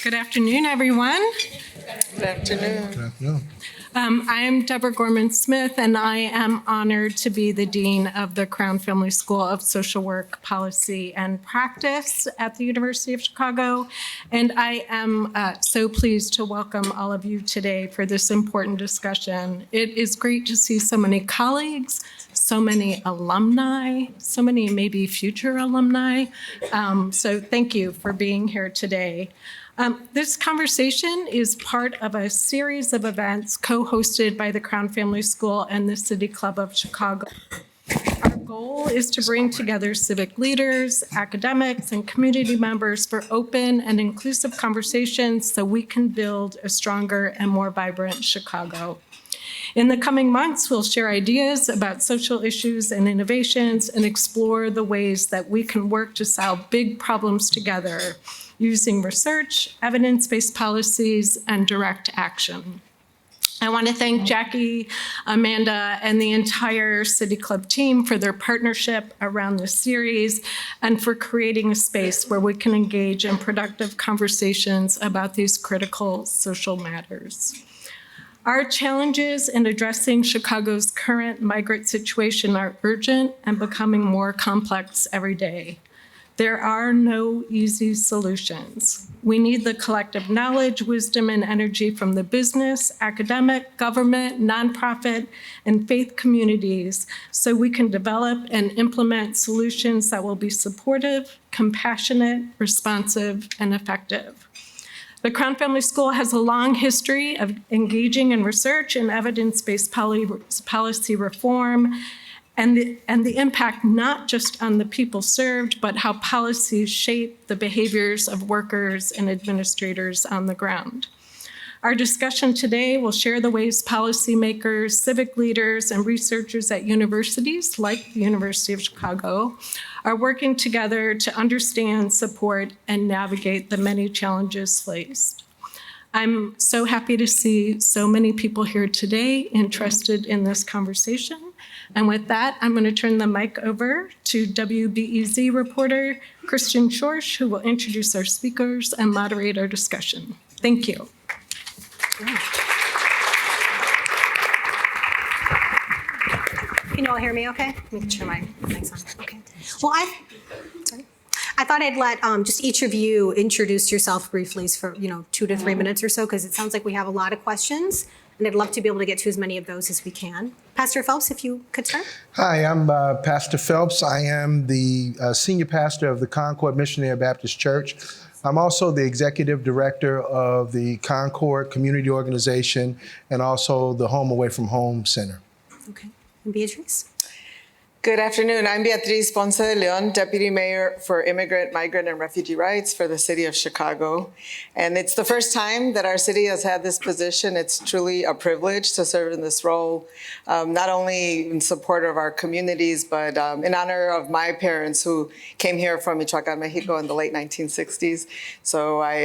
Good afternoon, everyone. Good afternoon. Good afternoon. I am Deborah Gorman-Smith, and I am honored to be the Dean of the Crown Family School of Social Work, Policy, and Practice at the University of Chicago. And I am so pleased to welcome all of you today for this important discussion. It is great to see so many colleagues, so many alumni, so many maybe future alumni. So thank you for being here today. This conversation is part of a series of events co-hosted by the Crown Family School and the City Club of Chicago. Our goal is to bring together civic leaders, academics, and community members for open and inclusive conversations so we can build a stronger and more vibrant Chicago. In the coming months, we'll share ideas about social issues and innovations and explore the ways that we can work to solve big problems together using research, evidence-based policies, and direct action. I want to thank Jackie, Amanda, and the entire City Club team for their partnership around this series and for creating a space where we can engage in productive conversations about these critical social matters. Our challenges in addressing Chicago's current migrant situation are urgent and becoming more complex every day. There are no easy solutions. We need the collective knowledge, wisdom, and energy from the business, academic, government, nonprofit, and faith communities so we can develop and implement solutions that will be supportive, compassionate, responsive, and effective. The Crown Family School has a long history of engaging in research and evidence-based policy reform and the impact not just on the people served, but how policies shape the behaviors of workers and administrators on the ground. Our discussion today will share the ways policymakers, civic leaders, and researchers at universities like the University of Chicago are working together to understand, support, and navigate the many challenges faced. I'm so happy to see so many people here today interested in this conversation. And with that, I'm going to turn the mic over to WBEZ reporter Kristen Schorsch, who will introduce our speakers and moderate our discussion. Thank you. Can you all hear me okay? Let me turn my mic's on. Okay. Well, I thought I'd let just each of you introduce yourself briefly for 2 to 3 minutes or so, because it sounds like we have a lot of questions, and I'd love to be able to get to as many of those as we can. Pastor Phelps, if you could start. Hi, I'm Pastor Phelps. I am the senior pastor of the Concord Missionary Baptist Church. I'm also the executive director of the Concord Community Organization and also the Home Away from Home Center. Okay. And Beatriz? Good afternoon. I'm Beatriz Ponce de León, Deputy Mayor for Immigrant, Migrant, and Refugee Rights for the City of Chicago. And it's the first time that our city has had this position. It's truly a privilege to serve in this role, not only in support of our communities, but in honor of my parents who came here from Michoacán, Mexico in the late 1960s. So I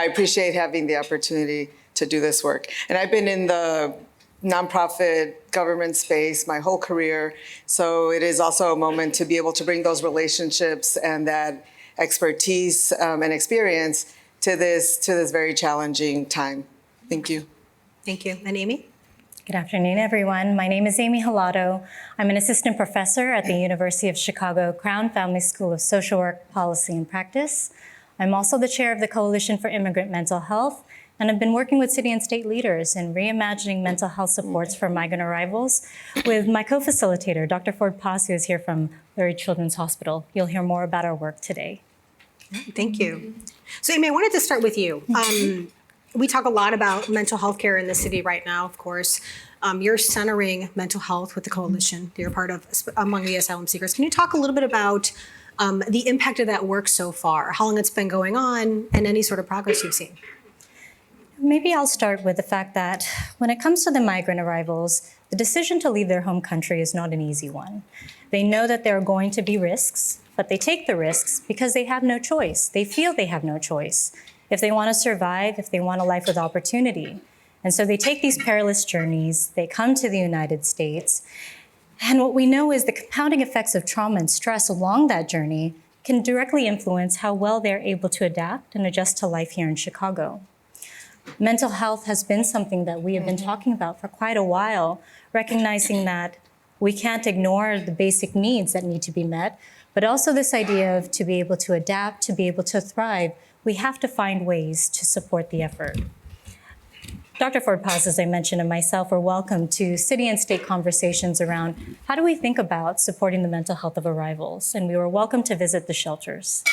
appreciate having the opportunity to do this work. And I've been in the nonprofit government space my whole career. So it is also a moment to be able to bring those relationships and that expertise and experience to this very challenging time. Thank you. Thank you. And Aimee? Good afternoon, everyone. My name is Aimee Hilado. I'm an assistant professor at the University of Chicago Crown Family School of Social Work, Policy, and Practice. I'm also the chair of the Coalition for Immigrant Mental Health, and I've been working with city and state leaders in reimagining mental health supports for migrant arrivals with my co-facilitator, Dr. Ponce, who is here from Lurie Children's Hospital. You'll hear more about our work today. Thank you. So Aimee, I wanted to start with you. We talk a lot about mental health care in the city right now, of course. You're centering mental health with the coalition that you're part of among the asylum seekers. Can you talk a little bit about the impact of that work so far, how long it's been going on, and any sort of progress you've seen? Maybe I'll start with the fact that when it comes to the migrant arrivals, the decision to leave their home country is not an easy one. They know that there are going to be risks, but they take the risks because they have no choice. They feel they have no choice if they want to survive, if they want a life with opportunity. And so they take these perilous journeys, they come to the United States, and what we know is the compounding effects of trauma and stress along that journey can directly influence how well they're able to adapt and adjust to life here in Chicago. Mental health has been something that we have been talking about for quite a while, recognizing that we can't ignore the basic needs that need to be met, but also this idea of to be able to adapt, to be able to thrive, we have to find ways to support the effort. Dr. Ford-Paz, as I mentioned, and myself were welcome to city and state conversations around how do we think about supporting the mental health of arrivals, and we were welcome to visit the shelters.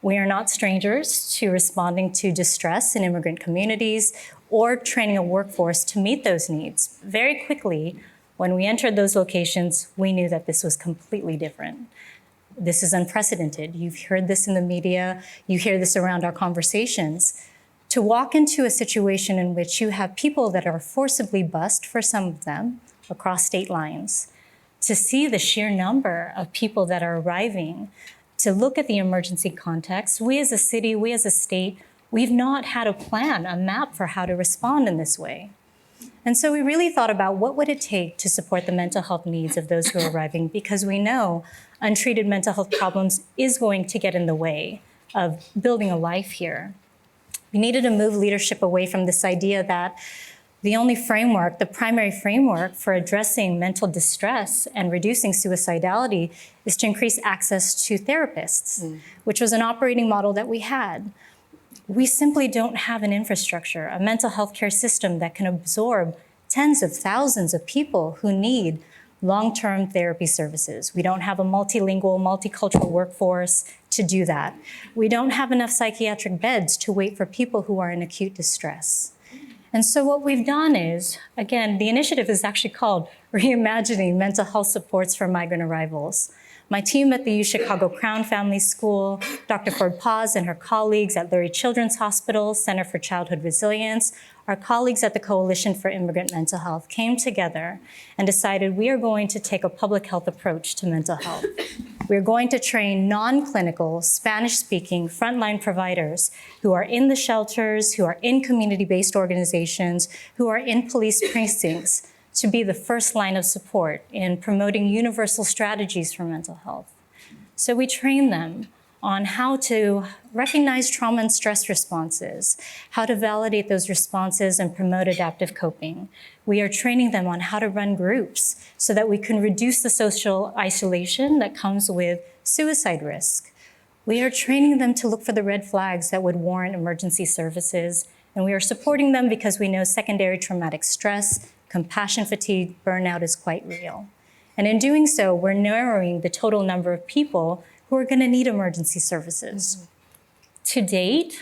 We are not strangers to responding to distress in immigrant communities or training a workforce to meet those needs. Very quickly, when we entered those locations, we knew that this was completely different. This is unprecedented. You've heard this in the media, you hear this around our conversations. To walk into a situation in which you have people that are forcibly bused, for some of them, across state lines, to see the sheer number of people that are arriving, to look at the emergency context, we as a city, we as a state, we've not had a plan, a map for how to respond in this way. And so we really thought about what would it take to support the mental health needs of those who are arriving, because we know untreated mental health problems is going to get in the way of building a life here. We needed to move leadership away from this idea that the only framework, the primary framework for addressing mental distress and reducing suicidality is to increase access to therapists, which was an operating model that we had. We simply don't have an infrastructure, a mental health care system that can absorb tens of thousands of people who need long-term therapy services. We don't have a multilingual, multicultural workforce to do that. We don't have enough psychiatric beds to wait for people who are in acute distress. And so what we've done is, again, the initiative is actually called Reimagining Mental Health Supports for Migrant Arrivals. My team at the U Chicago Crown Family School, Dr. Ford-Paz and her colleagues at Lurie Children's Hospital, Center for Childhood Resilience, our colleagues at the Coalition for Immigrant Mental Health came together and decided we are going to take a public health approach to mental health. We're going to train non-clinical, Spanish-speaking frontline providers who are in the shelters, who are in community-based organizations, who are in police precincts, to be the first line of support in promoting universal strategies for mental health. So we train them on how to recognize trauma and stress responses, how to validate those responses and promote adaptive coping. We are training them on how to run groups so that we can reduce the social isolation that comes with suicide risk. We are training them to look for the red flags that would warrant emergency services, and we are supporting them because we know secondary traumatic stress, compassion fatigue, burnout is quite real. And in doing so, we're narrowing the total number of people who are gonna need emergency services. To date,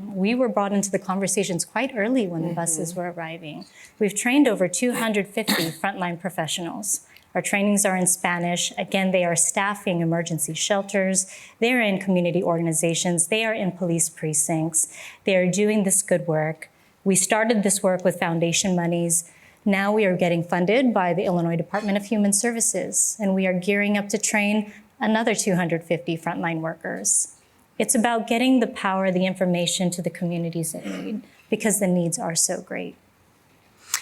we were brought into the conversations quite early when the buses were arriving. We've trained over 250 frontline professionals. Our trainings are in Spanish. Again, they are staffing emergency shelters. They're in community organizations. They are in police precincts. They are doing this good work. We started this work with foundation monies. Now we are getting funded by the Illinois Department of Human Services, and we are gearing up to train another 250 frontline workers. It's about getting the power, the information to the communities that need, because the needs are so great.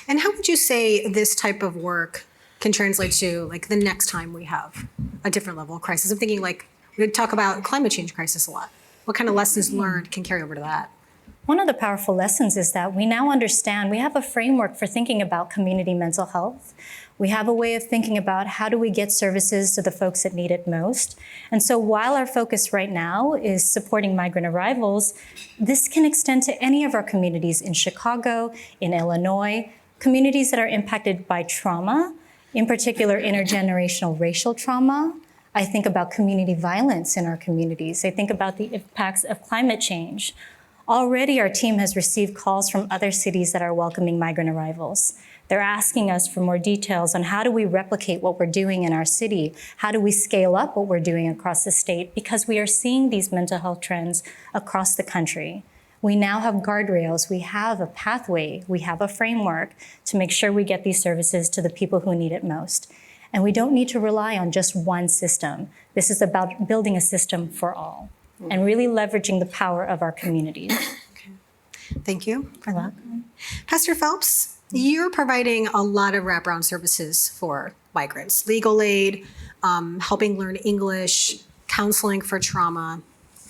And how would you say this type of work can translate to like the next time we have a different level of crisis? I'm thinking like we talk about climate change crisis a lot. What kind of lessons learned can carry over to that? One of the powerful lessons is that we now understand, we have a framework for thinking about community mental health. We have a way of thinking about how do we get services to the folks that need it most. And so while our focus right now is supporting migrant arrivals, this can extend to any of our communities in Chicago, in Illinois, communities that are impacted by trauma, in particular intergenerational racial trauma. I think about community violence in our communities. I think about the impacts of climate change. Already our team has received calls from other cities that are welcoming migrant arrivals. They're asking us for more details on how do we replicate what we're doing in our city? How do we scale up what we're doing across the state? Because we are seeing these mental health trends across the country. We now have guardrails, we have a pathway, we have a framework to make sure we get these services to the people who need it most. And we don't need to rely on just one system. This is about building a system for all and really leveraging the power of our communities. Okay. Thank you for that. Pastor Phelps, you're providing a lot of wraparound services for migrants, legal aid, helping learn English, counseling for trauma.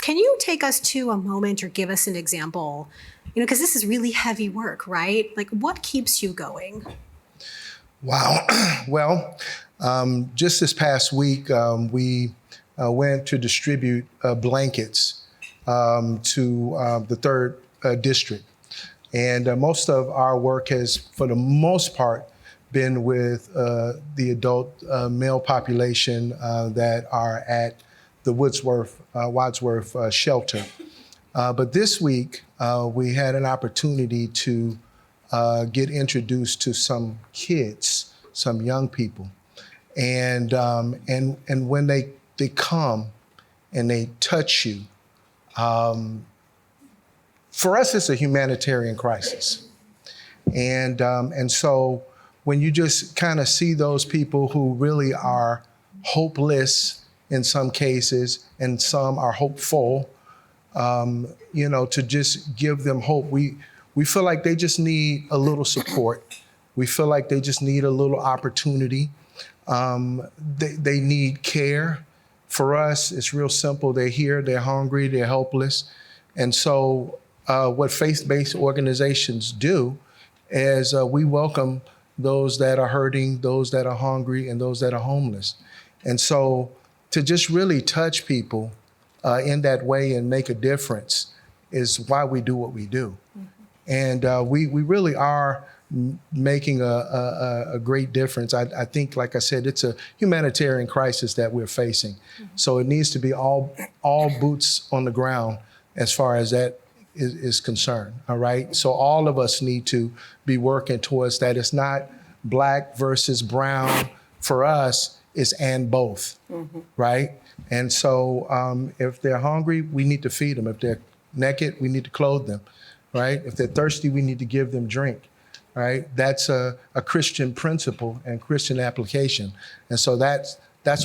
Can you take us to a moment or give us an example? Because this is really heavy work, right? Like, what keeps you going? Wow. Well, just this past week, we went to distribute blankets to the 3rd District. And most of our work has, for the most part, been with the adult male population that are at the Wadsworth shelter. But this week, we had an opportunity to get introduced to some kids, some young people. And when they come and they touch you, for us, it's a humanitarian crisis. And so when you just kind of see those people who really are hopeless in some cases, and some are hopeful, to just give them hope. We feel like they just need a little support. We feel like they just need a little opportunity. They need care. For us, it's real simple. They're here, they're hungry, they're helpless. And so what faith-based organizations do is we welcome those that are hurting, those that are hungry, and those that are homeless. And so to just really touch people in that way and make a difference is why we do what we do. Mm-hmm. And we really are making a great difference. I think, like I said, it's a humanitarian crisis that we're facing. Mm-hmm. So it needs to be all boots on the ground as far as that is concerned, all right? So all of us need to be working towards that. It's not black versus brown. For us, it's and both, mm-hmm. right? And so if they're hungry, we need to feed them. If they're naked, we need to clothe them, right? If they're thirsty, we need to give them drink, right? That's a Christian principle and Christian application. And so that's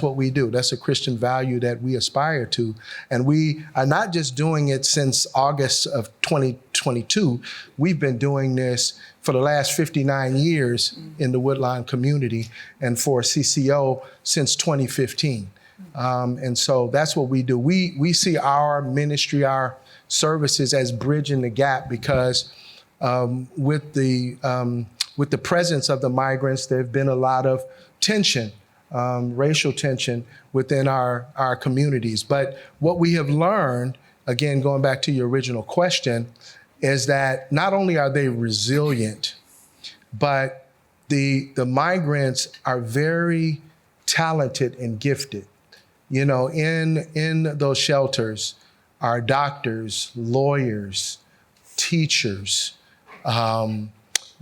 what we do. That's a Christian value that we aspire to. And we are not just doing it since August of 2022. We've been doing this for the last 59 years in the Woodlawn community, and for CCO since 2015. And so that's what we do. We see our ministry, our services as bridging the gap, because with the presence of the migrants, there have been a lot of tension, racial tension within our communities. But what we have learned, again, going back to your original question, is that not only are they resilient, but the migrants are very talented and gifted. You know, in those shelters are doctors, lawyers, teachers,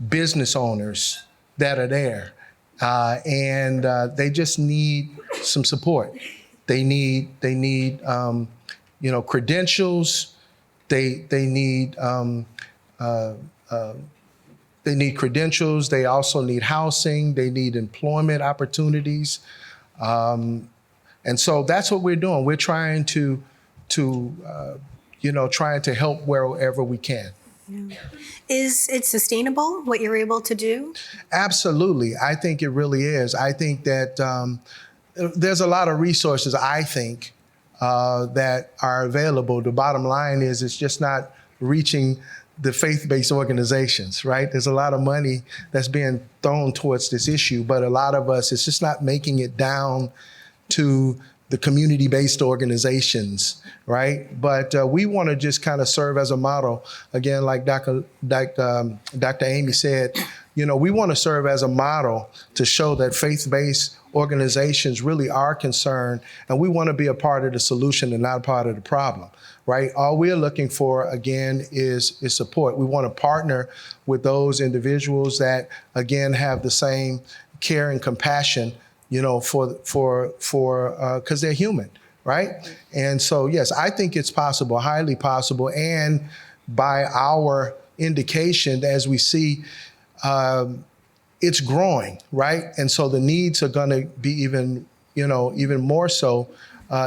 business owners that are there. And they just need some support. They need credentials. They need credentials. They also need housing. They need employment opportunities. And so that's what we're doing. We're trying to help wherever we can. Yeah. Is it sustainable, what you're able to do? Absolutely. I think it really is. I think that there's a lot of resources, I think, that are available. The bottom line is it's just not reaching the faith-based organizations, right? There's a lot of money that's being thrown towards this issue, but a lot of us, it's just not making it down to the community-based organizations, right? But we want to just kind of serve as a model. Again, like Dr. Aimee said, we want to serve as a model to show that faith-based organizations really are concerned, and we want to be a part of the solution and not a part of the problem, right? All we're looking for, again, is support. We want to partner with those individuals that, again, have the same care and compassion, because they're human, right? And so, yes, I think it's possible, highly possible. And by our indication, as we see, it's growing, right? And so the needs are going to be even more so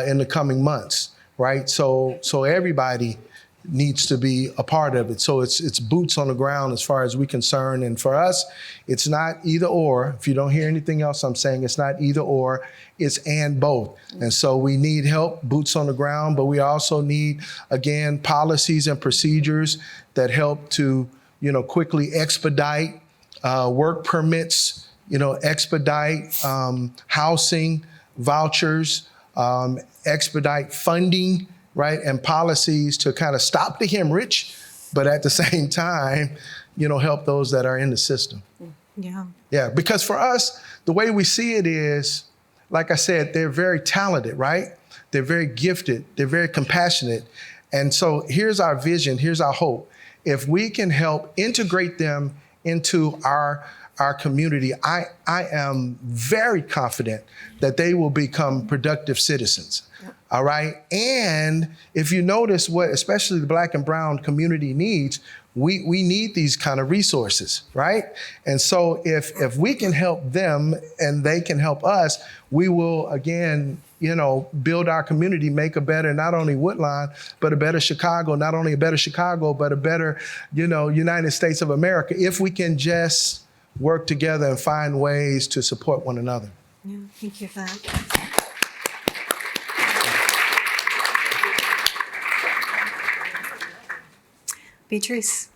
in the coming months, right? So everybody, needs to be a part of it. So it's boots on the ground as far as we're concerned. And for us, it's not either or. If you don't hear anything else I'm saying, it's not either or, it's and both. And so we need help, boots on the ground, but we also need, again, policies and procedures that help to, quickly expedite work permits, expedite housing vouchers, expedite funding, right, and policies to kind of stop the hemorrhage, but at the same time, help those that are in the system. Yeah. Yeah, because for us, the way we see it is, like I said, they're very talented, right? They're very gifted, they're very compassionate. And so here's our vision, here's our hope. If we can help integrate them into our community, I am very confident that they will become productive citizens. All right. And if you notice what especially the Black and brown community needs, we need these kind of resources, right? And so if we can help them and they can help us, we will again, build our community, make a better, not only Woodlawn, but a better Chicago, not only a better Chicago, but a better, United States of America, if we can just work together and find ways to support one another. Yeah, thank you for that. Beatriz.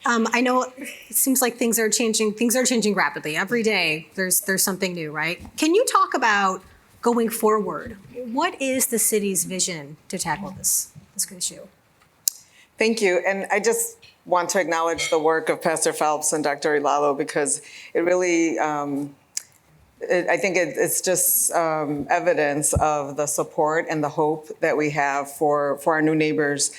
I know it seems like things are changing. Things are changing rapidly. Every day there's something new, right? Can you talk about going forward? What is the city's vision to tackle this issue? Thank you. And I just want to acknowledge the work of Pastor Phelps and Dr. Hilado, because it really, I think it's just evidence of the support and the hope that we have for our new neighbors.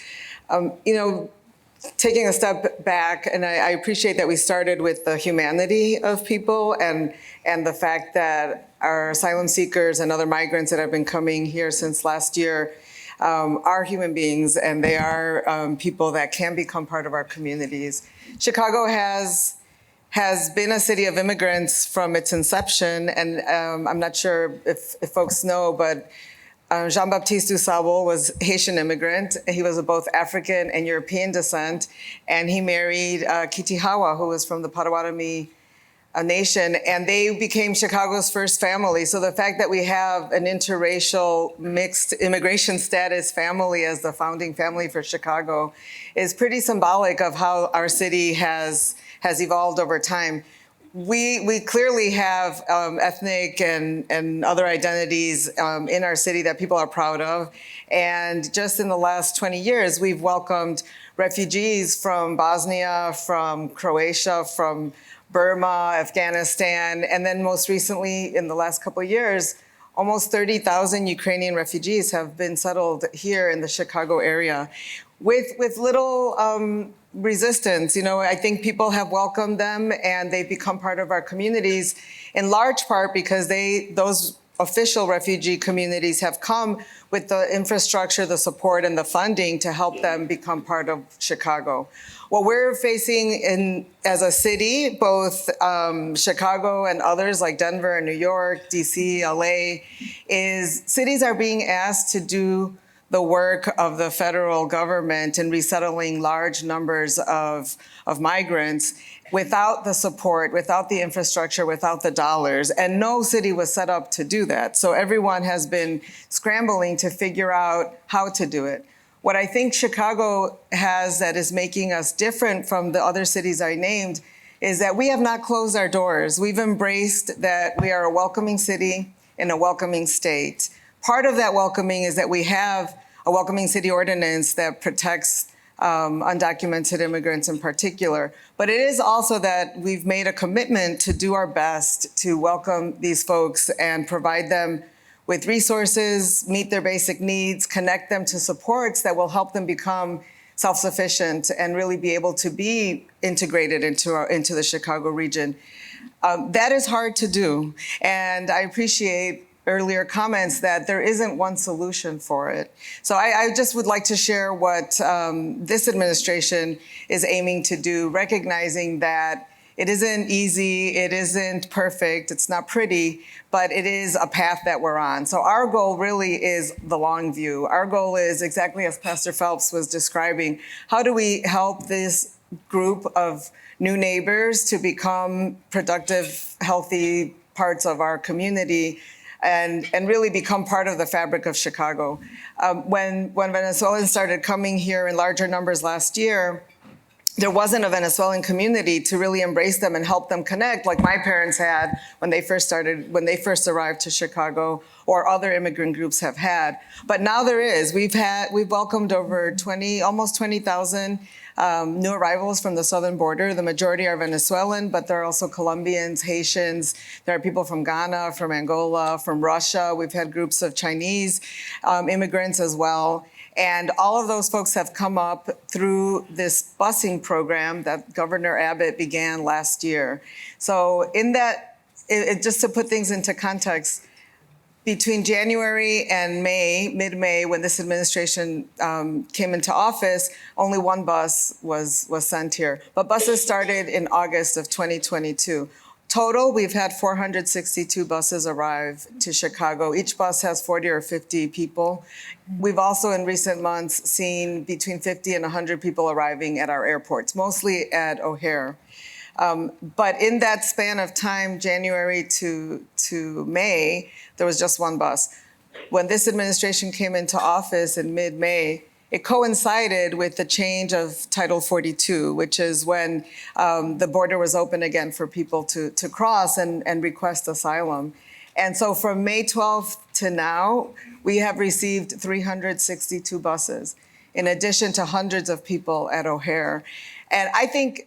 Taking a step back, and I appreciate that we started with the humanity of people and the fact that our asylum seekers and other migrants that have been coming here since last year are human beings, and they are people that can become part of our communities. Chicago has been a city of immigrants from its inception, and I'm not sure if folks know, but Jean-Baptiste Dusable was Haitian immigrant. He was of both African and European descent, and he married Kitihawa, who was from the Potawatomi nation, and they became Chicago's first family. So the fact that we have an interracial mixed immigration status family as the founding family for Chicago is pretty symbolic of how our city has evolved over time. We clearly have ethnic and other identities in our city that people are proud of. And just in the last 20 years, we've welcomed refugees from Bosnia, from Croatia, from Burma, Afghanistan, and then most recently, in the last couple of years, almost 30,000 Ukrainian refugees have been settled here in the Chicago area with little resistance. I think people have welcomed them and they've become part of our communities in large part because those official refugee communities have come with the infrastructure, the support, and the funding to help them become part of Chicago. What we're facing as a city, both Chicago and others like Denver and New York, DC, LA, is cities are being asked to do the work of the federal government in resettling large numbers of migrants without the support, without the infrastructure, without the dollars. And no city was set up to do that. So everyone has been scrambling to figure out how to do it. What I think Chicago has that is making us different from the other cities I named is that we have not closed our doors. We've embraced that we are a welcoming city in a welcoming state. Part of that welcoming is that we have a welcoming city ordinance that protects undocumented immigrants in particular. But it is also that we've made a commitment to do our best to welcome these folks and provide them with resources, meet their basic needs, connect them to supports that will help them become self-sufficient and really be able to be integrated into the Chicago region. That is hard to do. And I appreciate earlier comments that there isn't one solution for it. So I just would like to share what this administration is aiming to do, recognizing that It isn't easy, it isn't perfect, it's not pretty, but it is a path that we're on. So our goal really is the long view. Our goal is exactly as Pastor Phelps was describing. How do we help this group of new neighbors to become productive, healthy parts of our community and really become part of the fabric of Chicago? When Venezuelans started coming here in larger numbers last year, there wasn't a Venezuelan community to really embrace them and help them connect like my parents had when they first arrived to Chicago, or other immigrant groups have had. But now there is. We've welcomed over almost 20,000 new arrivals from the southern border. The majority are Venezuelan, but there are also Colombians, Haitians. There are people from Ghana, from Angola, from Russia. We've had groups of Chinese immigrants as well. And all of those folks have come up through this busing program that Governor Abbott began last year. So in that, just to put things into context, between January and May, mid-May, when this administration came into office, only one bus was sent here. But buses started in August of 2022. Total, we've had 462 buses arrive to Chicago. Each bus has 40 or 50 people. We've also in recent months seen between 50 and 100 people arriving at our airports, mostly at O'Hare. But in that span of time, January to May, there was just one bus. When this administration came into office in mid-May, it coincided with the change of Title 42, which is when the border was open again for people to cross and request asylum. And so from May 12th to now, we have received 362 buses, in addition to hundreds of people at O'Hare. And I think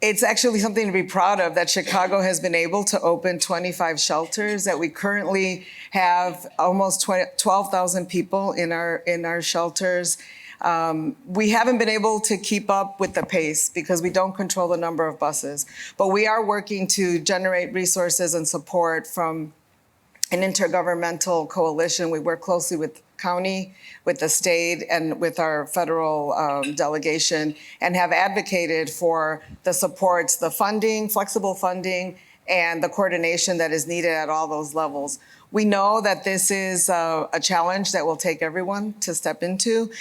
it's actually something to be proud of that Chicago has been able to open 25 shelters, that we currently have almost 12,000 people in our shelters. We haven't been able to keep up with the pace because we don't control the number of buses, but we are working to generate resources and support from an intergovernmental coalition. We work closely with county, with the state, and with our federal delegation, and have advocated for the supports, the funding, flexible funding, and the coordination that is needed at all those levels. We know that this is a challenge that will take everyone to step into,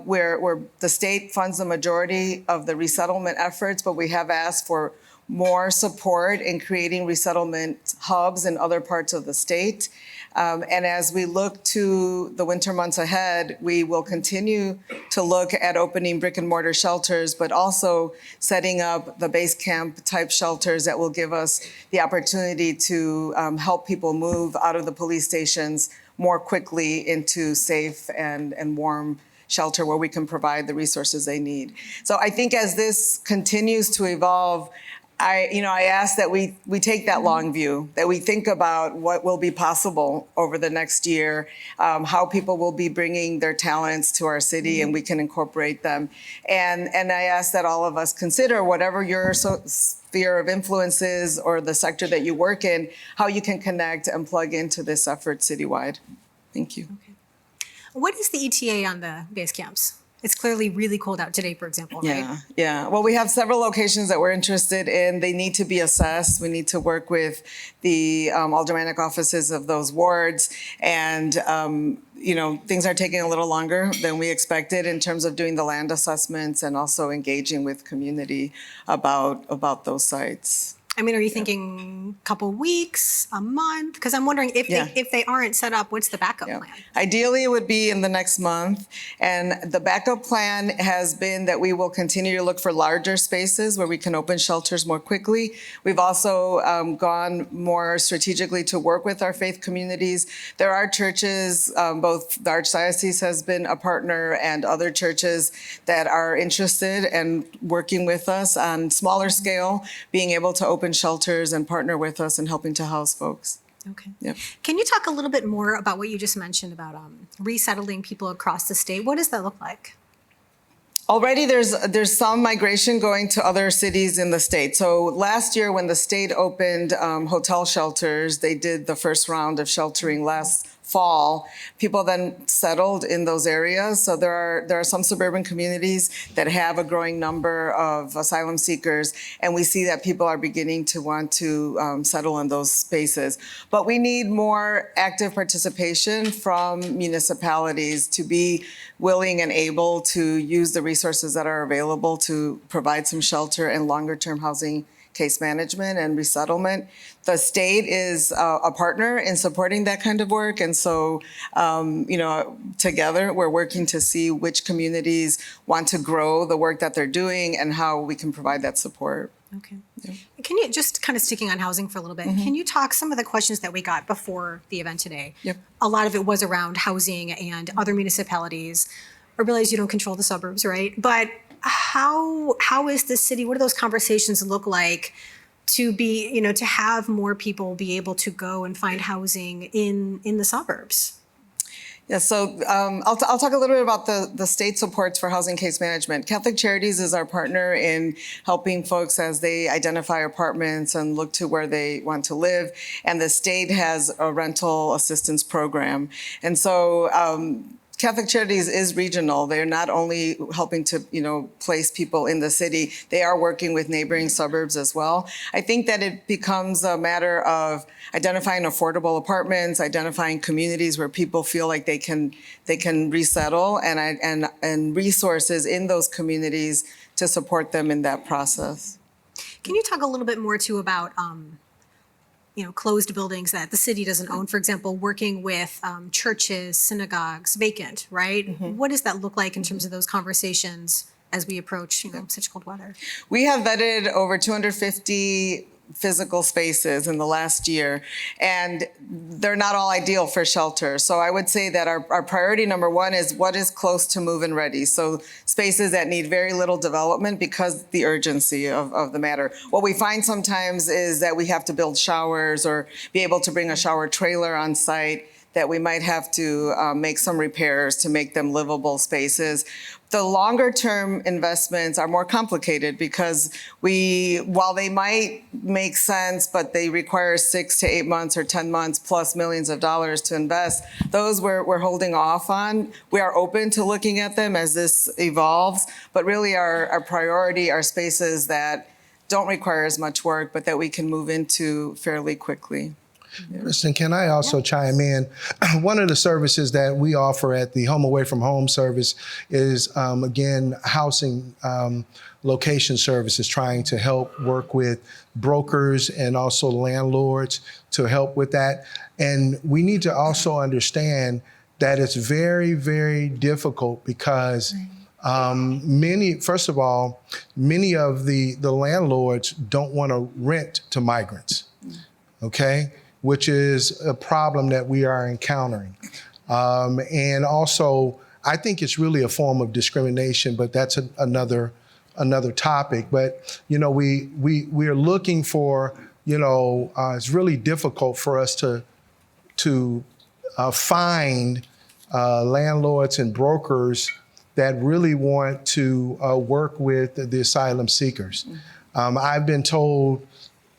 where the state funds the majority of the resettlement efforts, but we have asked for more support in creating resettlement hubs in other parts of the state. And as we look to the winter months ahead, we will continue to look at opening brick and mortar shelters, but also setting up the base camp type shelters that will give us the opportunity to help people move out of the police stations more quickly into safe and warm shelter where we can provide the resources they need. So I think as this continues to evolve, I ask that we take that long view, that we think about what will be possible over the next year, how people will be bringing their talents to our city and we can incorporate them. And I ask that all of us consider whatever your sphere of influence is or the sector that you work in, how you can connect and plug into this effort citywide. Thank you. Okay. What is the ETA on the base camps? It's clearly really cold out today, for example, right? Yeah. Well, we have several locations that we're interested in. They need to be assessed. We need to work with the aldermanic offices of those wards. And, things are taking a little longer than we expected in terms of doing the land assessments and also engaging with community about those sites. I mean, are you thinking a couple weeks, a month? Because I'm wondering if they aren't set up, what's the backup plan? Ideally, it would be in the next month. And the backup plan has been that we will continue to look for larger spaces where we can open shelters more quickly. We've also gone more strategically to work with our faith communities. There are churches, both the Archdiocese has been a partner and other churches that are interested and working with us on smaller scale, being able to open shelters and partner with us in helping to house folks. Okay. Yep. Can you talk a little bit more about what you just mentioned about resettling people across the state? What does that look like? Already there's some migration going to other cities in the state. So last year when the state opened hotel shelters, they did the first round of sheltering last fall, people then settled in those areas. So there are some suburban communities that have a growing number of asylum seekers, and we see that people are beginning to want to settle in those spaces. But we need more active participation from municipalities to be willing and able to use the resources that are available to provide some shelter and longer-term housing case management and resettlement. The state is a partner in supporting that kind of work. And so, together we're working to see which communities want to grow the work that they're doing and how we can provide that support. Okay. Yeah. Can you, just kind of sticking on housing for a little bit, can you talk some of the questions that we got before the event today? Yep. A lot of it was around housing and other municipalities. I realize you don't control the suburbs, right? But how is the city, what do those conversations look like to be, to have more people be able to go and find housing in the suburbs? Yeah, so I'll talk a little bit about the state supports for housing case management. Catholic Charities is our partner in helping folks as they identify apartments and look to where they want to live. And the state has a rental assistance program. And so Catholic Charities is regional. They're not only helping to, place people in the city, they are working with neighboring suburbs as well. I think that it becomes a matter of identifying affordable apartments, identifying communities where people feel like they can resettle, and resources in those communities to support them in that process. Can you talk a little bit more too about closed buildings that the city doesn't own, for example, working with churches, synagogues, vacant, right? What does that look like in terms of those conversations as we approach, such cold weather? We have vetted over 250 physical spaces in the last year, and they're not all ideal for shelter. So I would say that our priority number one is what is close to move-in ready. So spaces that need very little development because the urgency of the matter. What we find sometimes is that we have to build showers or be able to bring a shower trailer on site, that we might have to make some repairs to make them livable spaces. The longer term investments are more complicated because while they might make sense, but they require 6 to 8 months or 10 months plus millions of dollars to invest, those we're holding off on. We are open to looking at them as this evolves, but really our priority are spaces that don't require as much work, but that we can move into fairly quickly. Kristen, can I also chime in? One of the services that we offer at the Home Away from Home service is, again, housing location services, trying to help work with brokers and also landlords to help with that. And we need to also understand that it's very, very difficult because first of all, many of the landlords don't want to rent to migrants, okay? Which is a problem that we are encountering. And also, I think it's really a form of discrimination, but that's another topic. But, we are looking for, it's really difficult for us to find landlords and brokers that really want to work with the asylum seekers. I've been told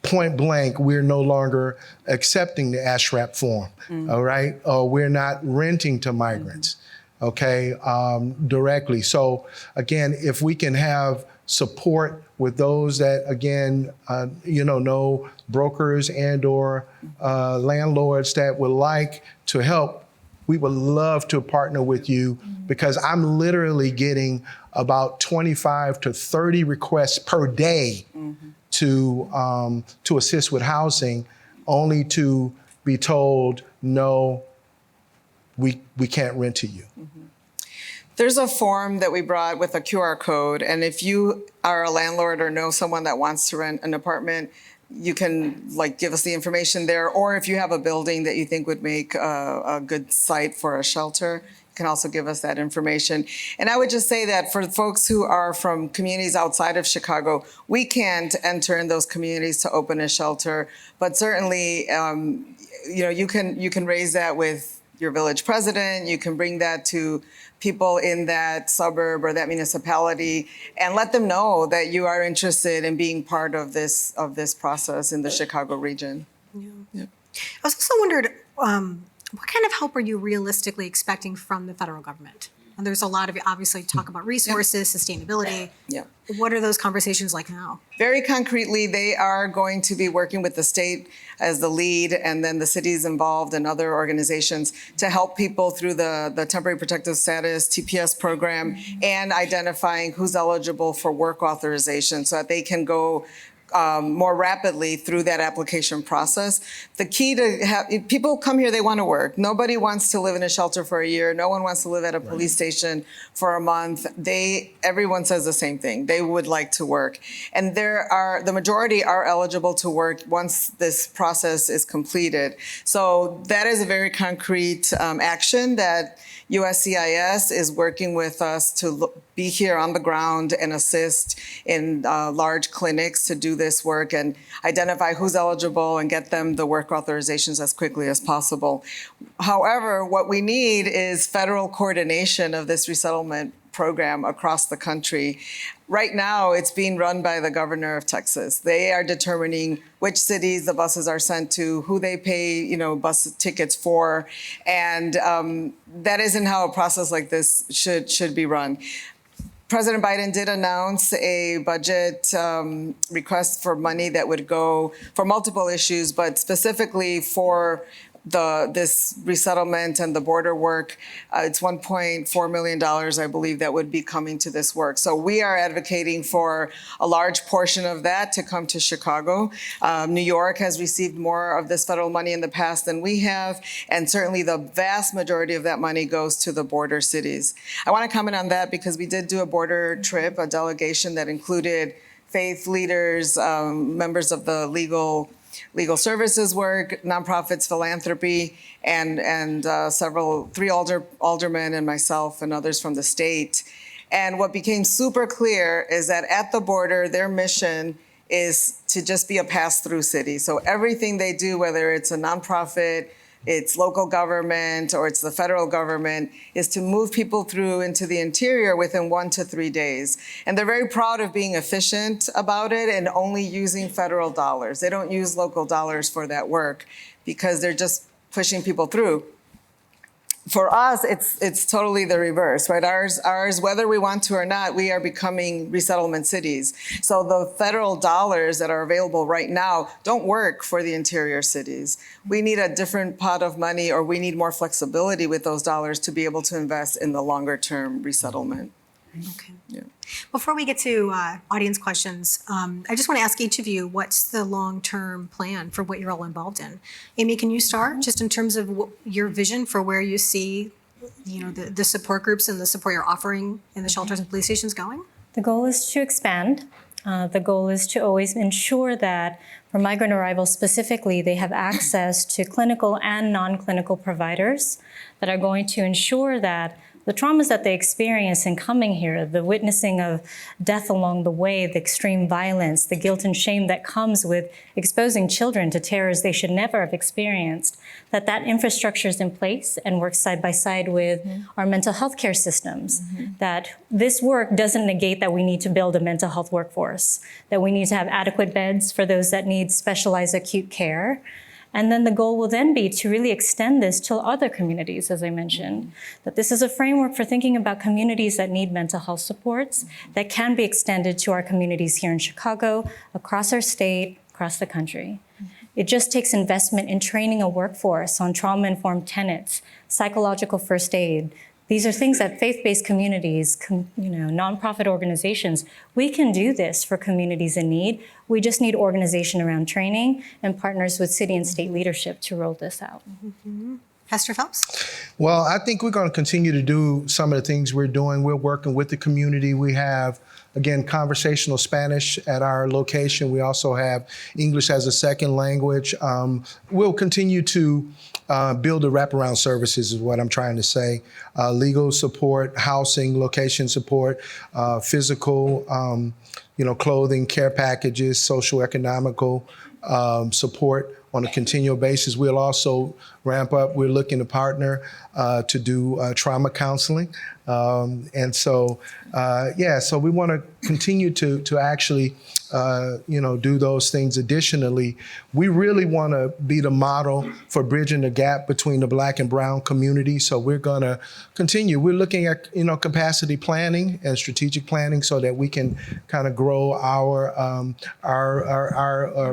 point blank, we're no longer accepting the ASHRAP form, all right? We're not renting to migrants, okay, directly. So again, if we can have support with those that, again, know brokers and or landlords that would like to help, we would love to partner with you because I'm literally getting about 25 to 30 requests per day to assist with housing, only to be told, no, we can't rent to you. There's a form that we brought with a QR code, and if you are a landlord or know someone that wants to rent an apartment, you can give us the information there, or if you have a building that you think would make a good site for a shelter, you can also give us that information. And I would just say that for folks who are from communities outside of Chicago, we can't enter in those communities to open a shelter, but certainly, you can raise that with your village president. You can bring that to people in that suburb or that municipality and let them know that you are interested in being part of this process in the Chicago region. Yeah. I also wondered, What kind of help are you realistically expecting from the federal government? And there's a lot of, obviously, talk about resources, sustainability. Yeah. What are those conversations like now? Very concretely, they are going to be working with the state as the lead, and then the cities involved and other organizations to help people through the Temporary Protective Status, TPS program, and identifying who's eligible for work authorization so that they can go more rapidly through that application process. The key to have people come here, they want to work. Nobody wants to live in a shelter for a year. No one wants to live at a police station for a month. Everyone says the same thing. They would like to work. And the majority are eligible to work once this process is completed. So that is a very concrete action that USCIS is working with us to be here on the ground and assist in large clinics to do this work and identify who's eligible and get them the work authorizations as quickly as possible. However, what we need is federal coordination of this resettlement program across the country. Right now, it's being run by the governor of Texas. They are determining which cities the buses are sent to, who they pay, bus tickets for, and that isn't how a process like this should be run. President Biden did announce a budget request for money that would go for multiple issues, but specifically for this resettlement and the border work. It's $1.4 million, I believe, that would be coming to this work. So we are advocating for a large portion of that to come to Chicago. New York has received more of this federal money in the past than we have, and certainly the vast majority of that money goes to the border cities. I want to comment on that because we did do a border trip, a delegation that included faith leaders, members of the legal services work, nonprofits, philanthropy, and three aldermen and myself and others from the state. And what became super clear is that at the border, their mission is to just be a pass-through city. So everything they do, whether it's a nonprofit, it's local government, or it's the federal government, is to move people through into the interior within 1 to 3 days. And they're very proud of being efficient about it and only using federal dollars. They don't use local dollars for that work because they're just pushing people through. For us, it's totally the reverse, right? Ours, whether we want to or not, we are becoming resettlement cities. So the federal dollars that are available right now don't work for the interior cities. We need a different pot of money, or we need more flexibility with those dollars to be able to invest in the longer term resettlement. Okay. Yeah. Before we get to audience questions, I just want to ask each of you, what's the long-term plan for what you're all involved in? Aimee, can you start just in terms of your vision for where you see, the support groups and the support you're offering in the shelters and police stations going? The goal is to expand. The goal is to always ensure that for migrant arrivals specifically, they have access to clinical and non-clinical providers that are going to ensure that the traumas that they experience in coming here, the witnessing of death along the way, the extreme violence, the guilt and shame that comes with exposing children to terrors they should never have experienced, that infrastructure is in place and works side by side with our mental health care systems. That this work doesn't negate that we need to build a mental health workforce, that we need to have adequate beds for those that need specialized acute care. And then the goal will then be to really extend this to other communities, as I mentioned, that this is a framework for thinking about communities that need mental health supports that can be extended to our communities here in Chicago, across our state, across the country. It just takes investment in training a workforce on trauma-informed tenets, psychological first aid. These are things that faith-based communities, nonprofit organizations, we can do this for communities in need. We just need organization around training and partners with city and state leadership to roll this out. Pastor Phelps? Well, I think we're going to continue to do some of the things we're doing. We're working with the community. We have, again, conversational Spanish at our location. We also have English as a second language. We'll continue to build the wraparound services is what I'm trying to say. Legal support, housing, location support, physical, clothing, care packages, social, economical support on a continual basis. We'll also ramp up. We're looking to partner to do trauma counseling. So we want to continue to actually do those things additionally. We really want to be the model for bridging the gap between the Black and Brown community. So we're going to continue. We're looking at, capacity planning and strategic planning so that we can kind of grow our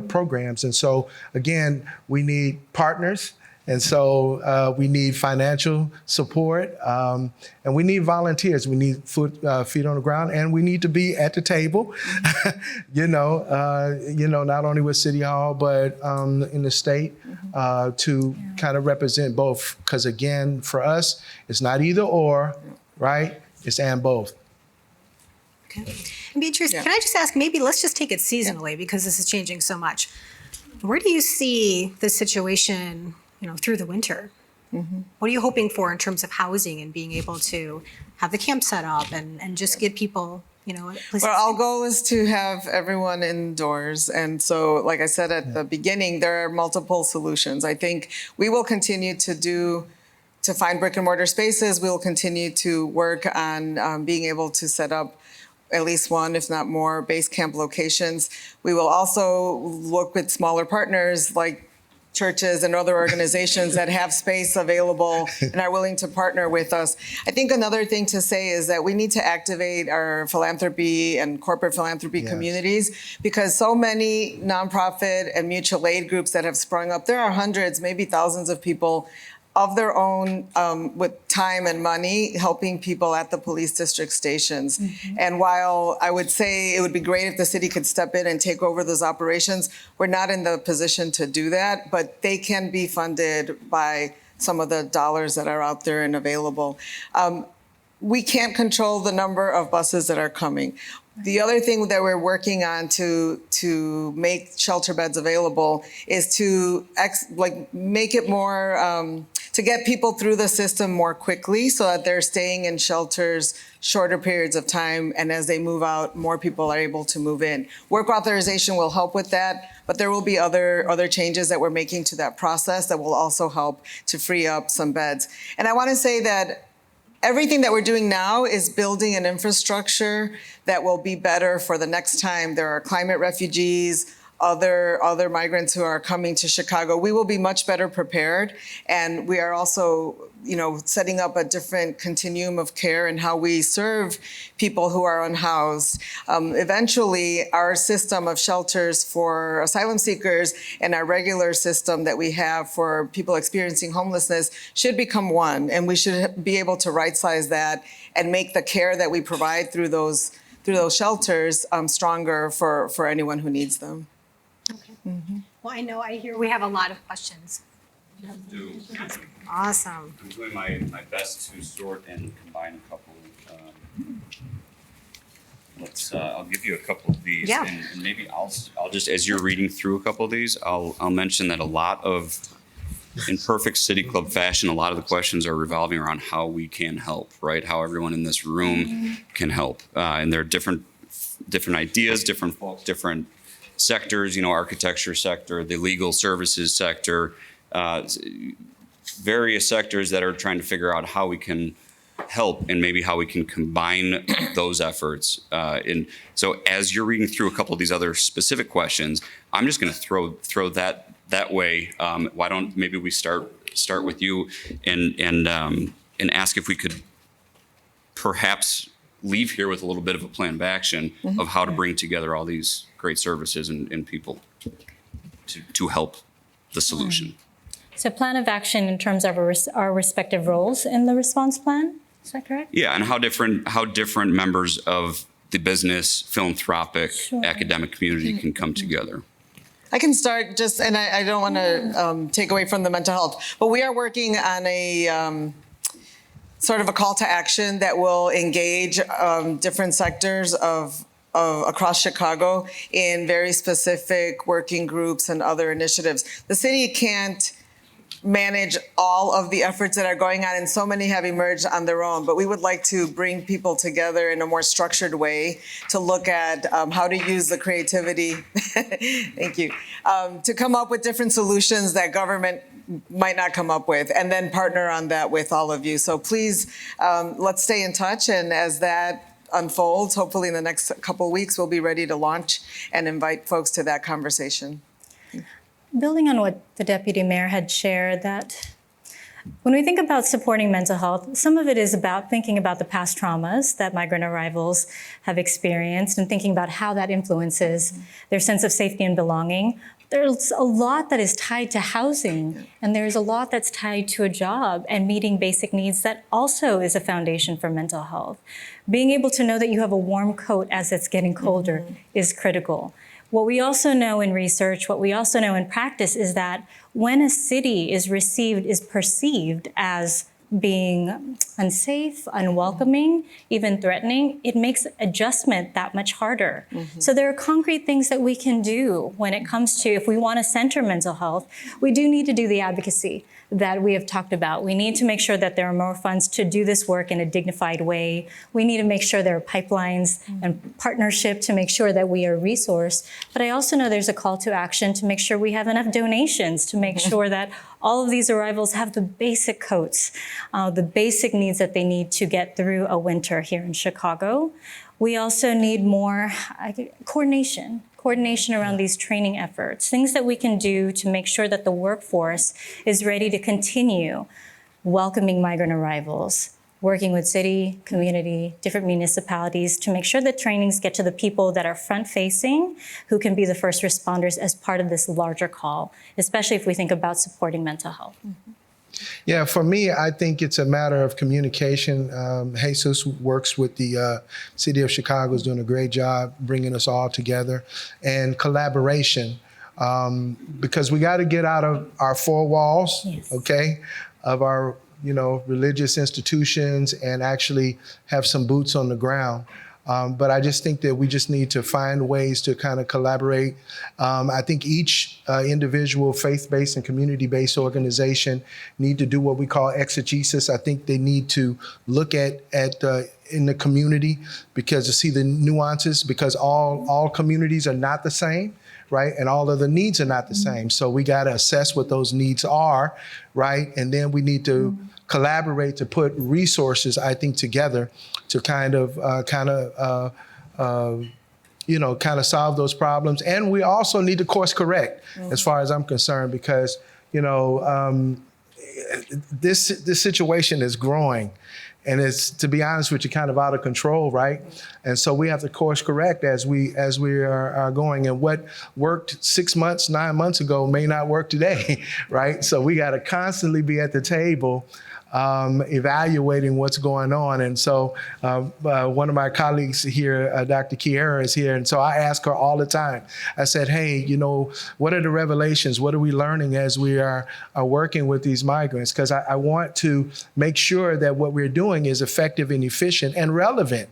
programs. And so, again, we need partners. And so we need financial support, and we need volunteers. We need feet on the ground, and we need to be at the table. Not only with City Hall, but in the state to kind of represent both. Because again, for us, it's not either or, right? It's and both. Okay. And Beatriz, can I just ask? Maybe let's just take it seasonally because this is changing so much. Where do you see the situation? Through the winter. Mm-hmm. What are you hoping for in terms of housing and being able to have the camp set up and just give people, places? Well, our goal is to have everyone indoors. And so, like I said at the beginning, there are multiple solutions. I think we will continue to find brick and mortar spaces. We will continue to work on being able to set up at least one, if not more, base camp locations. We will also look with smaller partners like churches and other organizations that have space available and are willing to partner with us. I think another thing to say is that we need to activate our philanthropy and corporate philanthropy communities, because so many nonprofit and mutual aid groups that have sprung up, there are hundreds, maybe thousands of people of their own with time and money helping people at the police district stations. Mm-hmm. And while I would say it would be great if the city could step in and take over those operations, we're not in the position to do that, but they can be funded by some of the dollars that are out there and available. We can't control the number of buses that are coming. The other thing that we're working on to make shelter beds available is to make it more, to get people through the system more quickly so that they're staying in shelters shorter periods of time. And as they move out, more people are able to move in. Work authorization will help with that, but there will be other changes that we're making to that process that will also help to free up some beds. And I want to say that everything that we're doing now is building an infrastructure that will be better for the next time there are climate refugees, other migrants who are coming to Chicago. We will be much better prepared. And we are also, setting up a different continuum of care and how we serve people who are unhoused. Eventually, our system of shelters for asylum seekers and our regular system that we have for people experiencing homelessness should become one. And we should be able to right-size that and make the care that we provide through those shelters stronger for anyone who needs them. Okay. Mm-hmm. Well, I hear we have a lot of questions. Awesome. I'm doing my best to sort and combine a couple. I'll give you a couple of these, and maybe I'll just, as you're reading through a couple of these, I'll mention that a lot of, in perfect City Club fashion, a lot of the questions are revolving around how we can help, right? How everyone in this room can help, and there are different ideas, different sectors, architecture sector, the legal services sector, various sectors that are trying to figure out how we can help and maybe how we can combine those efforts. And so as you're reading through a couple of these other specific questions, I'm just going to throw that way. Why don't maybe we start with you and ask if we could perhaps leave here with a little bit of a plan of action of how to bring together all these great services and people to help the solution. So plan of action in terms of our respective roles in the response plan, is that correct? Yeah, and how different members of the business, philanthropic, academic community can come together. I can start and I don't want to take away from the mental health, but we are working on a sort of a call to action that will engage different sectors of across Chicago in very specific working groups and other initiatives. The city can't manage all of the efforts that are going on, and so many have emerged on their own, but we would like to bring people together in a more structured way to look at how to use the creativity, thank you, to come up with different solutions that government might not come up with, and then partner on that with all of you. So please, let's stay in touch, and as that unfolds. Hopefully in the next couple of weeks, we'll be ready to launch and invite folks to that conversation. Building on what the deputy mayor had shared, that when we think about supporting mental health, some of it is about thinking about the past traumas that migrant arrivals have experienced and thinking about how that influences their sense of safety and belonging. There's a lot that is tied to housing, and there's a lot that's tied to a job and meeting basic needs that also is a foundation for mental health. Being able to know that you have a warm coat as it's getting colder is critical. What we also know in research, what we also know in practice is that when a city is perceived as being unsafe, unwelcoming, even threatening, it makes adjustment that much harder. So there are concrete things that we can do when it comes to, if we want to center mental health, we do need to do the advocacy that we have talked about. We need to make sure that there are more funds to do this work in a dignified way. We need to make sure there are pipelines and partnership to make sure that we are resourced. But I also know there's a call to action to make sure we have enough donations to make sure that all of these arrivals have the basic coats, the basic needs that they need to get through a winter here in Chicago. We also need more coordination around these training efforts, things that we can do to make sure that the workforce is ready to continue welcoming migrant arrivals, working with city, community, different municipalities to make sure that trainings get to the people that are front-facing, who can be the first responders as part of this larger call, especially if we think about supporting mental health. Yeah, for me, I think it's a matter of communication. Jesus works with the city of Chicago, is doing a great job bringing us all together, and collaboration, because we got to get out of our four walls, okay, of our religious institutions and actually have some boots on the ground. But I just think that we just need to find ways to kind of collaborate. I think each individual faith-based and community-based organization need to do what we call exegesis. I think they need to look at in the community because to see the nuances, because all communities are not the same, right? And all of the needs are not the same. So we got to assess what those needs are, right? And then we need to collaborate to put resources, I think, together to kind of solve those problems. And we also need to course correct, as far as I'm concerned, because this situation is growing. And it's, to be honest with you, kind of out of control, right? And so we have to course correct as we are going. And what worked 6 months, 9 months ago may not work today, right? So we got to constantly be at the table evaluating what's going on. And so one of my colleagues here, Dr. Kiera, is here. And so I ask her all the time. I said, hey, what are the revelations? What are we learning as we are working with these migrants? Because I want to make sure that what we're doing is effective and efficient and relevant,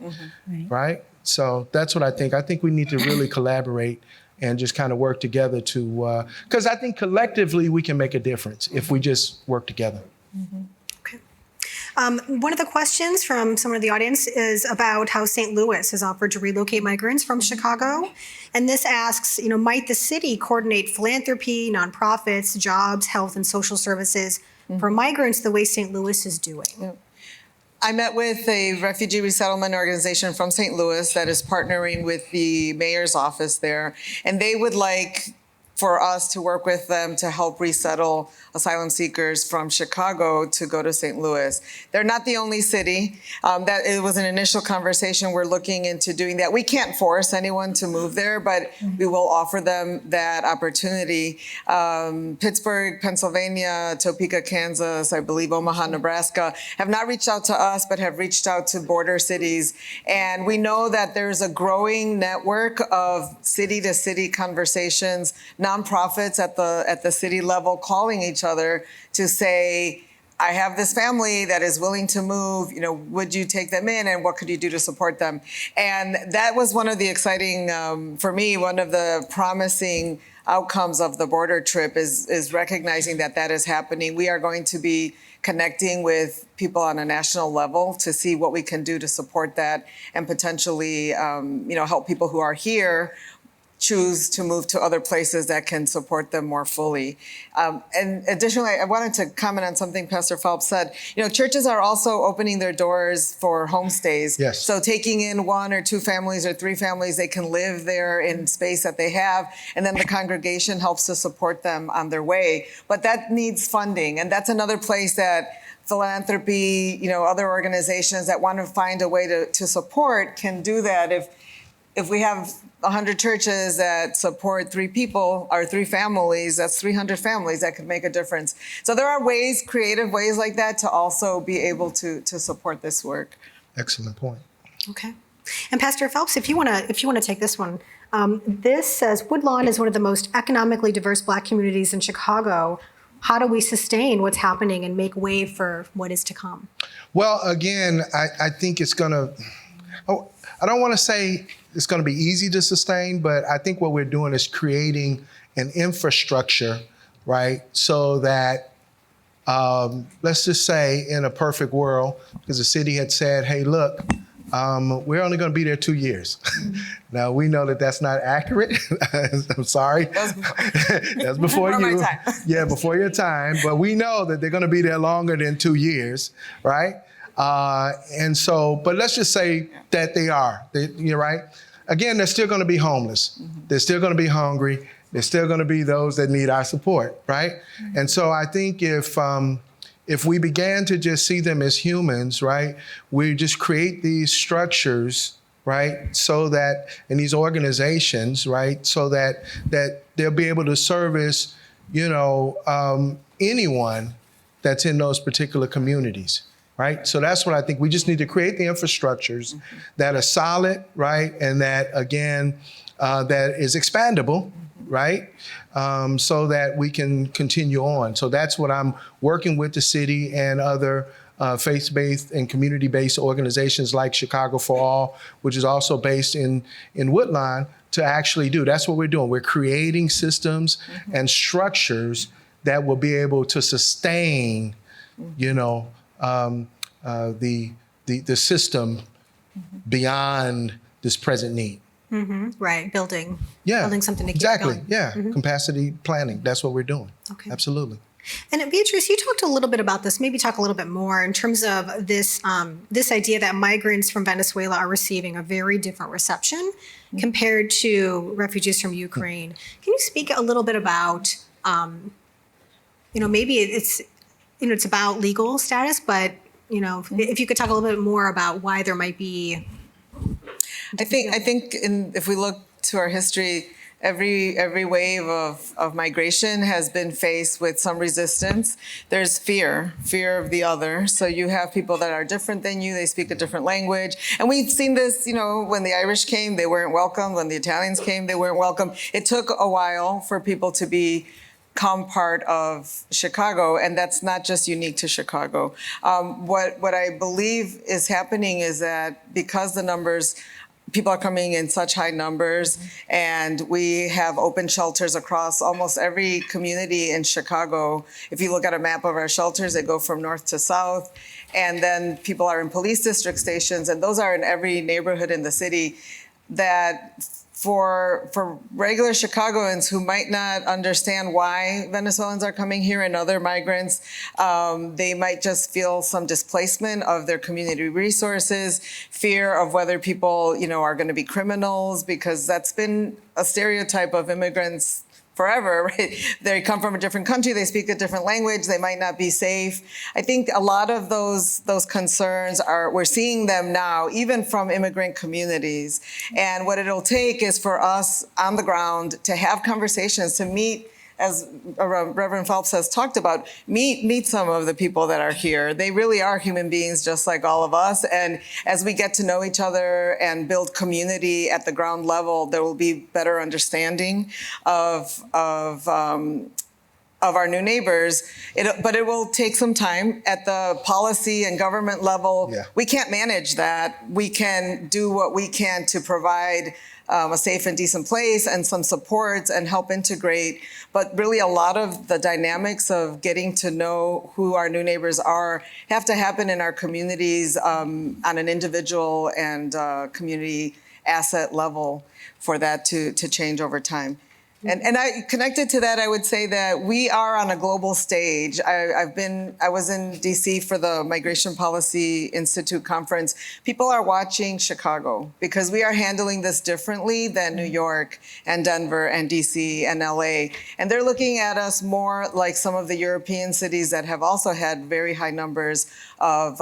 right? So that's what I think. I think we need to really collaborate and just kind of work together to, because I think collectively we can make a difference if we just work together. One of the questions from someone in the audience is about how St. Louis has offered to relocate migrants from Chicago. And this asks, might the city coordinate philanthropy, nonprofits, jobs, health, and social services for migrants the way St. Louis is doing? Yeah. I met with a refugee resettlement organization from St. Louis that is partnering with the mayor's office there. And they would like for us to work with them to help resettle asylum seekers from Chicago to go to St. Louis. They're not the only city. That it was an initial conversation. We're looking into doing that. We can't force anyone to move there, but we will offer them that opportunity. Pittsburgh, Pennsylvania, Topeka, Kansas, I believe Omaha, Nebraska, have not reached out to us, but have reached out to border cities. And we know that there's a growing network of city-to-city conversations, nonprofits at the city level calling each other to say, I have this family that is willing to move, would you take them in and what could you do to support them? And that was one of the exciting, for me, one of the promising outcomes of the border trip is recognizing that is happening. We are going to be connecting with people on a national level to see what we can do to support that and potentially, help people who are here choose to move to other places that can support them more fully. And additionally, I wanted to comment on something Pastor Phelps said. Churches are also opening their doors for homestays. Yes. So taking in 1 or 2 families or 3 families, they can live there in space that they have, and then the congregation helps to support them on their way. But that needs funding, and that's another place that philanthropy, other organizations that want to find a way to support can do that. If we have 100 churches that support 3 people or 3 families, that's 300 families that could make a difference. So there are ways, creative ways like that, to also be able to support this work. Excellent point. Okay. And Pastor Phelps, if you want to take this one, this says Woodlawn is one of the most economically diverse Black communities in Chicago. How do we sustain what's happening and make way for what is to come? Well, again, I think it's going to, I don't want to say it's going to be easy to sustain, but I think what we're doing is creating an infrastructure, right? So that, let's just say in a perfect world, because the city had said, hey, look, we're only going to be there 2 years. Now, we know that that's not accurate. I'm sorry. That's before you. My time. Yeah, before your time. But we know that they're going to be there longer than 2 years, right? And so, but let's just say that they are. You're right. Again, they're still going to be homeless. They're still going to be hungry. There's still going to be those that need our support, right? And so I think if we began to just see them as humans, right, we just create these structures, right, so that, in these organizations, right, so that they'll be able to service, anyone that's in those particular communities, right? So that's what I think. We just need to create the infrastructures that are solid, right, and that, again, that is expandable, right? So that we can continue on. So that's what I'm working with the city and other faith-based and community-based organizations like Chicago for All, which is also based in Woodlawn, to actually do. That's what we're doing. We're creating systems and structures that will be able to sustain, the system beyond this present need. Right, building something to keep exactly. going. Yeah, capacity planning. That's what we're doing. Okay. Absolutely. And Beatriz, you talked a little bit about this. Maybe talk a little bit more in terms of this this idea that migrants from Venezuela are receiving a very different reception compared to refugees from Ukraine. Can you speak a little bit about, maybe it's about legal status, but if you could talk a little bit more about why there might be. I think if we look to our history, every wave of migration has been faced with some resistance. There's fear of the other. So you have people that are different than you, they speak a different language. And we've seen this, when the Irish came, they weren't welcome. When the Italians came, they weren't welcome. It took a while for people to become part of Chicago, and that's not just unique to Chicago. What I believe is happening is that because people are coming in such high numbers, and we have open shelters across almost every community in Chicago. If you look at a map of our shelters, they go from north to south, and then people are in police district stations, and those are in every neighborhood in the city. That for regular Chicagoans who might not understand why Venezuelans are coming here and other migrants, they might just feel some displacement of their community resources, fear of whether people, are going to be criminals, because that's been a stereotype of immigrants forever, right? They come from a different country, they speak a different language, they might not be safe. I think a lot of those concerns we're seeing them now, even from immigrant communities. And what it'll take is for us on the ground to have conversations, to meet, as Reverend Phelps has talked about, meet some of the people that are here. They really are human beings just like all of us. And as we get to know each other and build community at the ground level, there will be better understanding of our new neighbors. But it will take some time at the policy and government level. Yeah. We can't manage that. We can do what we can to provide a safe and decent place and some supports and help integrate. But really a lot of the dynamics of getting to know who our new neighbors are have to happen in our communities on an individual and community asset level for that to change over time. And I connected to that, I would say that we are on a global stage. I was in DC for the Migration Policy Institute conference. People are watching Chicago because we are handling this differently than New York and Denver and DC and LA. And they're looking at us more like some of the European cities that have also had very high numbers of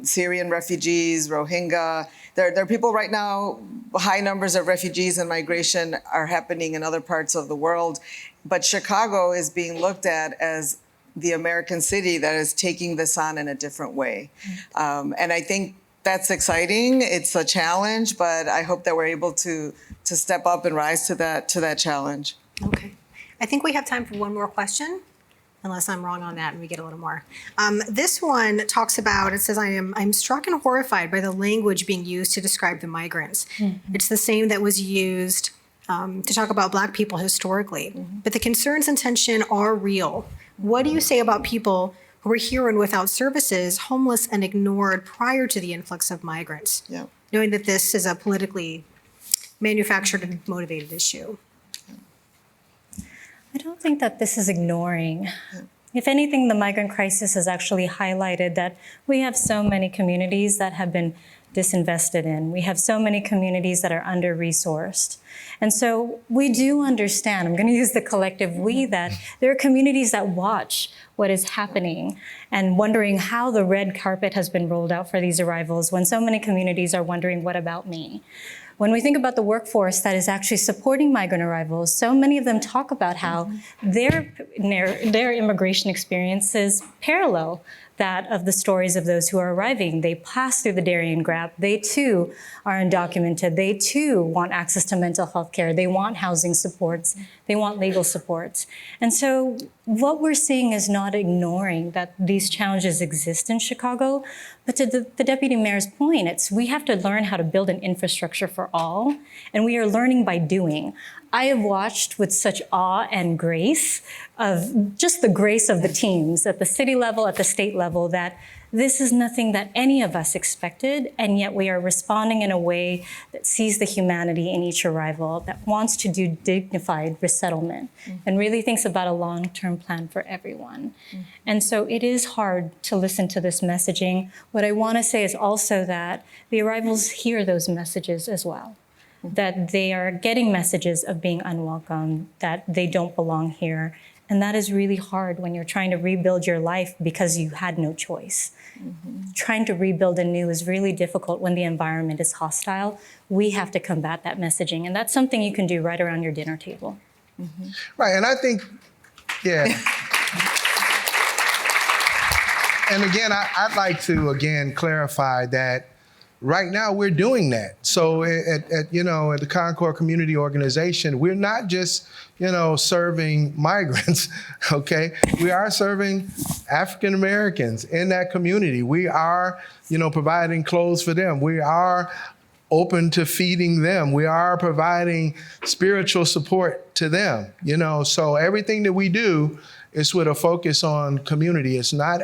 Syrian refugees, Rohingya. There are people right now, high numbers of refugees and migration are happening in other parts of the world. But Chicago is being looked at as the American city that is taking this on in a different way. And I think that's exciting. It's a challenge, but I hope that we're able to step up and rise to that challenge. Okay. I think we have time for one more question, unless I'm wrong on that and we get a little more. This one talks about, it says, I'm struck and horrified by the language being used to describe the migrants. It's the same that was used to talk about Black people historically. But the concerns and tension are real. What do you say about people who were here and without services, homeless and ignored prior to the influx of migrants? Yeah. Knowing that this is a politically manufactured and motivated issue. I don't think that this is ignoring. If anything, the migrant crisis has actually highlighted that we have so many communities that have been disinvested in. We have so many communities that are under-resourced. And so we do understand, I'm going to use the collective we, that there are communities that watch what is happening and wondering how the red carpet has been rolled out for these arrivals when so many communities are wondering, what about me? When we think about the workforce that is actually supporting migrant arrivals, so many of them talk about how their immigration experiences parallel that of the stories of those who are arriving. They pass through the Darien Gap. They too are undocumented. They too want access to mental health care. They want housing supports. They want legal supports. And so what we're seeing is not ignoring that these challenges exist in Chicago, but to the deputy mayor's point, we have to learn how to build an infrastructure for all, and we are learning by doing. I have watched with such awe and grace of just the grace of the teams at the city level, at the state level, that this is nothing that any of us expected, and yet we are responding in a way that sees the humanity in each arrival, that wants to do dignified resettlement, and really thinks about a long-term plan for everyone. And so it is hard to listen to this messaging. What I want to say is also that the arrivals hear those messages as well, that they are getting messages of being unwelcome, that they don't belong here. And that is really hard when you're trying to rebuild your life because you had no choice. Trying to rebuild anew is really difficult when the environment is hostile. We have to combat that messaging. And that's something you can do right around your dinner table. Right, and I think, yeah. And again, I'd like to, again, clarify that right now we're doing that. So at the Concord Community Organization, we're not just, serving migrants, okay? We are serving African Americans in that community. We are, providing clothes for them. We are open to feeding them. We are providing spiritual support to them, So everything that we do is with a focus on community. It's not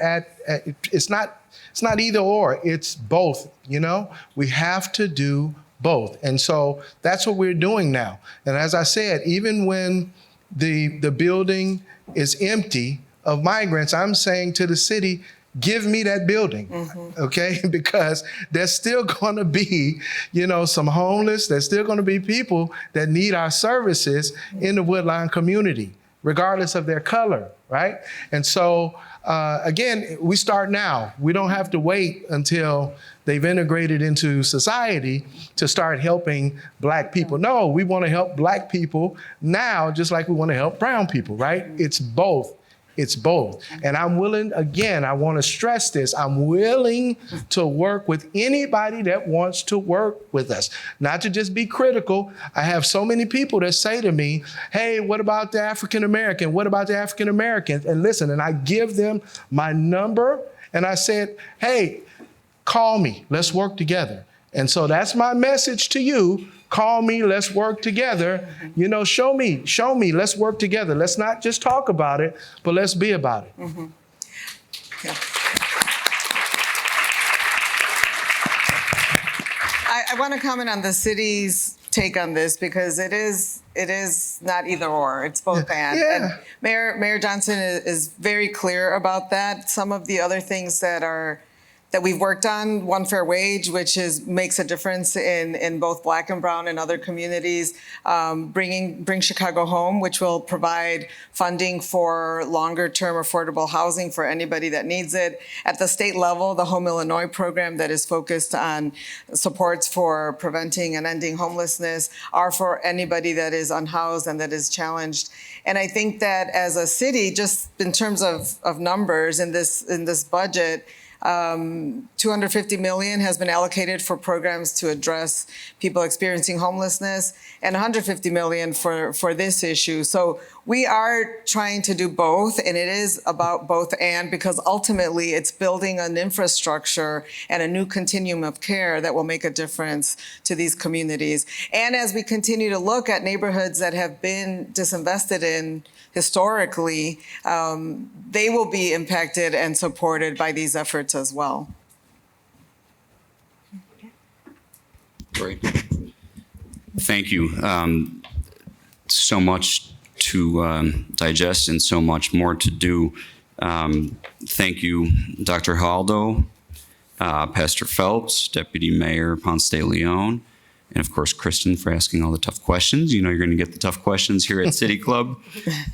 it's not either or, it's both, We have to do both. And so that's what we're doing now. And as I said, even when the building is empty of migrants, I'm saying to the city, give me that building, okay? Because there's still gonna be, some homeless, there's still gonna be people that need our services in the Woodline community, regardless of their color, right? And so, again, we start now. We don't have to wait until they've integrated into society to start helping Black people. No, we want to help Black people now, just like we want to help brown people, right? It's both. It's both. And I'm willing, again, I want to stress this, I'm willing to work with anybody that wants to work with us, not to just be critical. I have so many people that say to me, hey, what about the African American? What about the African Americans? And listen, and I give them my number and I said, hey, call me, let's work together. And so that's my message to you. Call me, let's work together. Show me, let's work together. Let's not just talk about it, but let's be about it. I I want to comment on the city's take on this because it is not either or. It's both and. Yeah. And Mayor Johnson is very clear about that. Some of the other things that we've worked on, One Fair Wage, which makes a difference in both Black and Brown and other communities. Bring Chicago Home, which will provide funding for longer-term affordable housing for anybody that needs it. At the state level, the Home Illinois program that is focused on supports for preventing and ending homelessness are for anybody that is unhoused and that is challenged. And I think that as a city, just in terms of numbers in this budget, $250 million has been allocated for programs to address people experiencing homelessness and $150 million for this issue. So we are trying to do both, and it is about both and, because ultimately it's building an infrastructure and a new continuum of care that will make a difference to these communities. And as we continue to look at neighborhoods that have been disinvested in historically, they will be impacted and supported by these efforts as well. Great. Thank you. So much to digest and so much more to do. Thank you, Dr. Hilado, Pastor Phelps, Deputy Mayor Ponce de León, and of course, Kristen, for asking all the tough questions. You know you're going to get the tough questions here at City Club.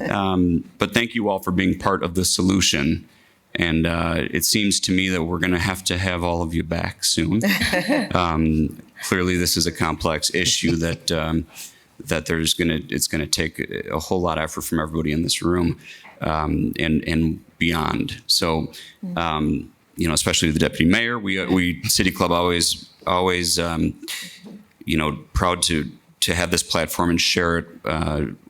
But thank you all for being part of the solution. And it seems to me that we're going to have all of you back soon. Clearly, this is a complex issue that it's going to take a whole lot of effort from everybody in this room and beyond. So, especially the deputy mayor, we City Club always proud to have this platform and share it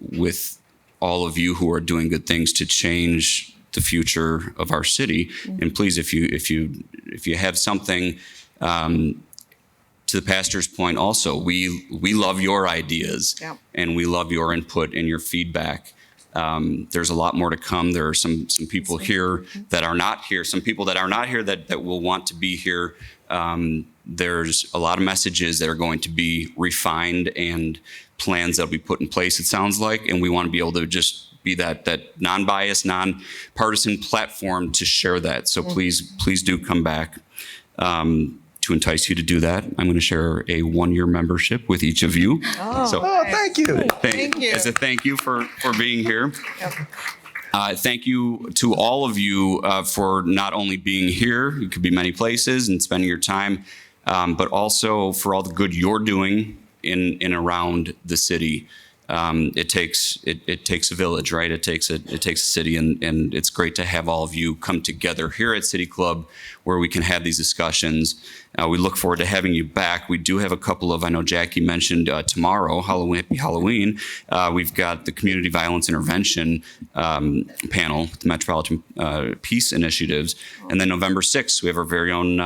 with all of you who are doing good things to change the future of our city. And please, if you have something, to the pastor's point also, we love your ideas. Yep. And we love your input and your feedback. There's a lot more to come. There are some people here that are not here, some people that are not here that will want to be here. There's a lot of messages that are going to be refined and plans that will be put in place, it sounds like, and we want to be able to just be that non-biased, non-partisan platform to share that. So please do come back. To entice you to do that, I'm going to share a 1-year membership with each of you. Thank you. Thank you. As a thank you for being here. Yep. Thank you to all of you for not only being here, you could be many places and spending your time, but also for all the good you're doing in and around the city. It takes a village, right? It takes a city, and it's great to have all of you come together here at City Club where we can have these discussions. We look forward to having you back. We do have a couple of, I know Jackie mentioned tomorrow, Halloween. We've got the Community Violence Intervention panel, the Metropolitan Peace Initiatives. And then November 6th, we have our very own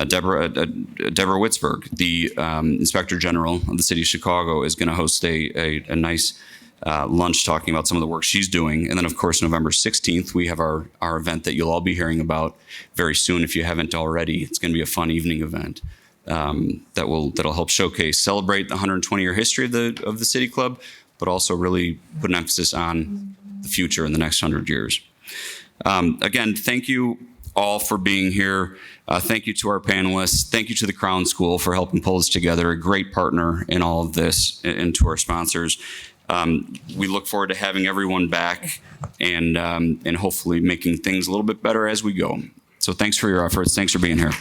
Deborah Witzberg, the Inspector General of the City of Chicago, is going to host a nice lunch talking about some of the work she's doing. And then, of course, November 16th, we have our event that you'll all be hearing about very soon if you haven't already. It's going to be a fun evening event that'll help celebrate the 120-year history of the City Club, but also really put an emphasis on the future in the next 100 years. Again, thank you all for being here. Thank you to our panelists. Thank you to the Crown School for helping pull this together, a great partner in all of this, and to our sponsors. We look forward to having everyone back and hopefully making things a little bit better as we go. So thanks for your efforts. Thanks for being here.